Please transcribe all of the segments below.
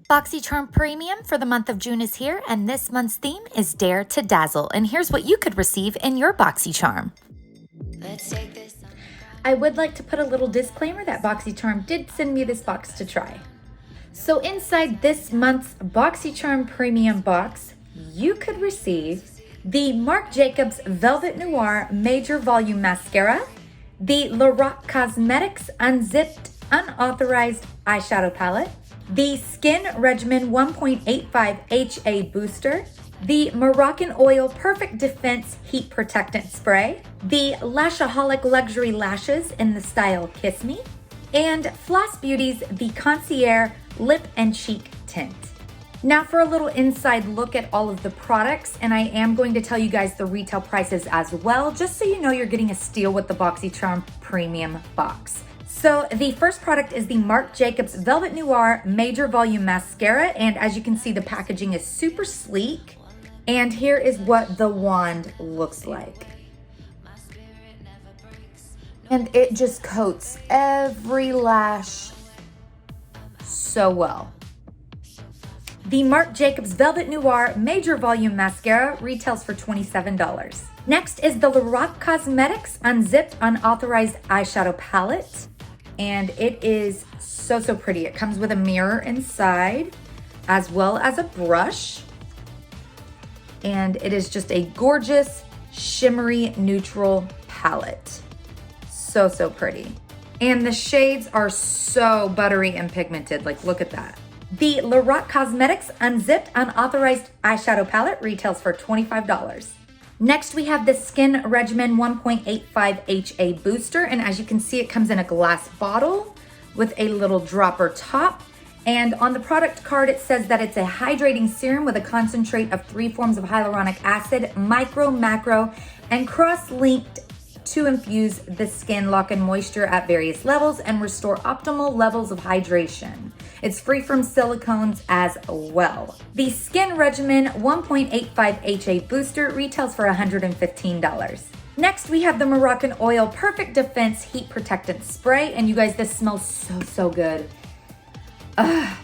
Boxycharm Premium for the month of June is here, and this month's theme is Dare to Dazzle. And here's what you could receive in your Boxycharm. I would like to put a little disclaimer that Boxycharm did send me this box to try. So inside this month's Boxycharm Premium box, you could receive the Marc Jacobs Velvet Noir Major Volume Mascara, the Lorac Cosmetics Unzipped Unauthorized Eyeshadow Palette, the Skin Regimen 1.85 HA Booster, the Moroccan Oil Perfect Defense Heat Protectant Spray, the Lashaholic Luxury Lashes in the style Kiss Me, and Floss Beauty's The Concierge Lip and Cheek Tint. Now for a little inside look at all of the products, and I am going to tell you guys the retail prices as well, just so you know you're getting a steal with the Boxycharm Premium box. So the first product is the Marc Jacobs Velvet Noir Major Volume Mascara, and as you can see, the packaging is super sleek. And here is what the wand looks like. And it just coats every lash so well. The Marc Jacobs Velvet Noir Major Volume Mascara retails for $27. Next is the Lorac Cosmetics Unzipped Unauthorized Eyeshadow Palette. And it is so pretty. It comes with a mirror inside, as well as a brush. And it is just a gorgeous, shimmery, neutral palette. So pretty. And the shades are so buttery and pigmented. Like, look at that. The Lorac Cosmetics Unzipped Unauthorized Eyeshadow Palette retails for $25. Next, we have the Skin Regimen 1.85 HA Booster. And as you can see, it comes in a glass bottle with a little dropper top. And on the product card, it says that it's a hydrating serum with a concentrate of 3 forms of hyaluronic acid, micro, macro, and cross-linked to infuse the skin, lock in moisture at various levels, and restore optimal levels of hydration. It's free from silicones as well. The Skin Regimen 1.85 HA Booster retails for $115. Next, we have the Moroccan Oil Perfect Defense Heat Protectant Spray. And you guys, this smells so good. I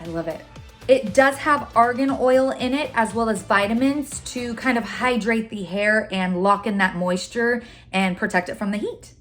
love it. It does have argan oil in it, as well as vitamins to kind of hydrate the hair and lock in that moisture and protect it from the heat.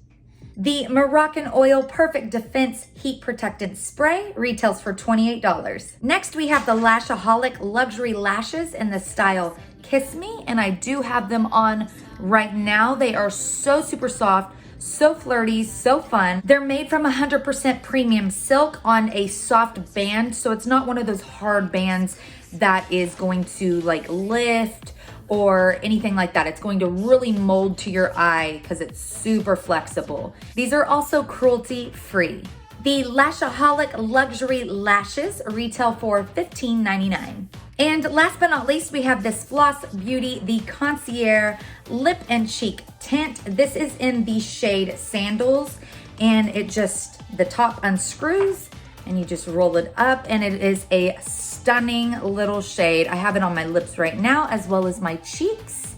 The Moroccan Oil Perfect Defense Heat Protectant Spray retails for $28. Next, we have the Lashaholic Luxury Lashes in the style Kiss Me, and I do have them on right now. They are so super soft, so flirty, so fun. They're made from 100% premium silk on a soft band, so it's not one of those hard bands that is going to like lift or anything like that. It's going to really mold to your eye because it's super flexible. These are also cruelty free. The Lashaholic Luxury Lashes retail for $15.99. And last but not least, we have this Floss Beauty, the Concierge Lip and Cheek Tint. This is in the shade Sandals, and the top unscrews and you just roll it up, and it is a stunning little shade. I have it on my lips right now, as well as my cheeks.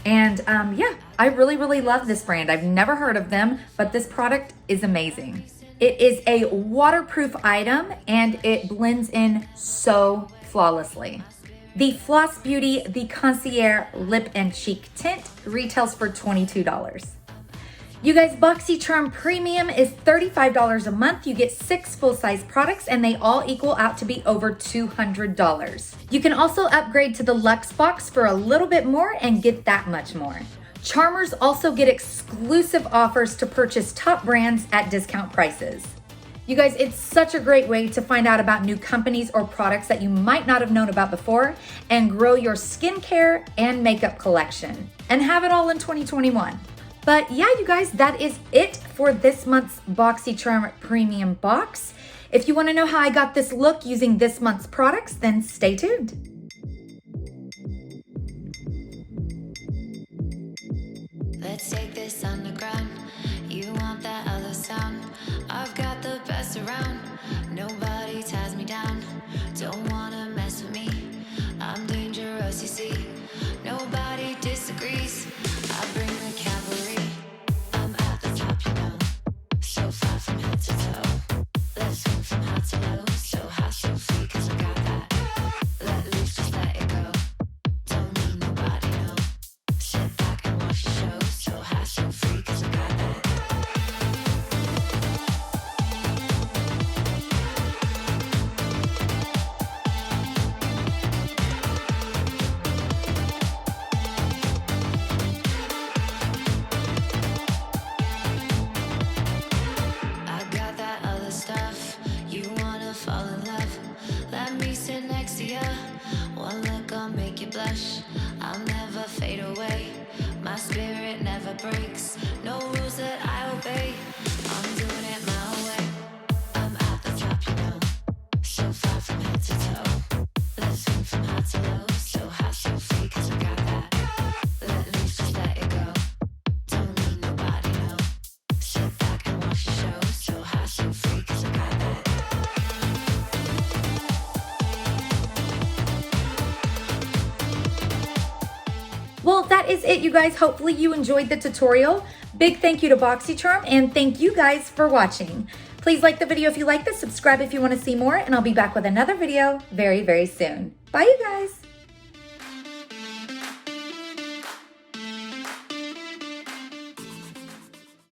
And yeah, I really love this brand. I've never heard of them, but this product is amazing. It is a waterproof item, and it blends in so flawlessly. The Floss Beauty, the Concierge Lip and Cheek Tint retails for $22. You guys, Boxycharm Premium is $35 a month. You get 6 full-size products, and they all equal out to be over $200. You can also upgrade to the Luxe Box for a little bit more and get that much more. Charmers also get exclusive offers to purchase top brands at discount prices. You guys, it's such a great way to find out about new companies or products that you might not have known about before and grow your skincare and makeup collection and have it all in 2021. But yeah, you guys, that is it for this month's Boxycharm Premium box. If you want to know how I got this look using this month's products, then stay tuned. Let's take this underground. You want that other sound? I've got the best around. Nobody ties me down. Don't wanna mess with me. I'm dangerous, you see. Nobody disagrees. I bring the cavalry. I'm at the top, you know. So far from head to toe. Let's swing from high to low. So high, so free, 'cause I got hot from head to toe. Let's swing from hot to low. So hot, so free, 'cause I got that. Let loose, just let it go. Don't need nobody, no. Sit back and watch the show. So hot, so free, 'cause I got that. Well, that is it, you guys. Hopefully you enjoyed the tutorial. Big thank you to Boxycharm, and thank you guys for watching. Please like the video if you like this, subscribe if you want to see more, and I'll be back with another video very, very soon. Bye, you guys.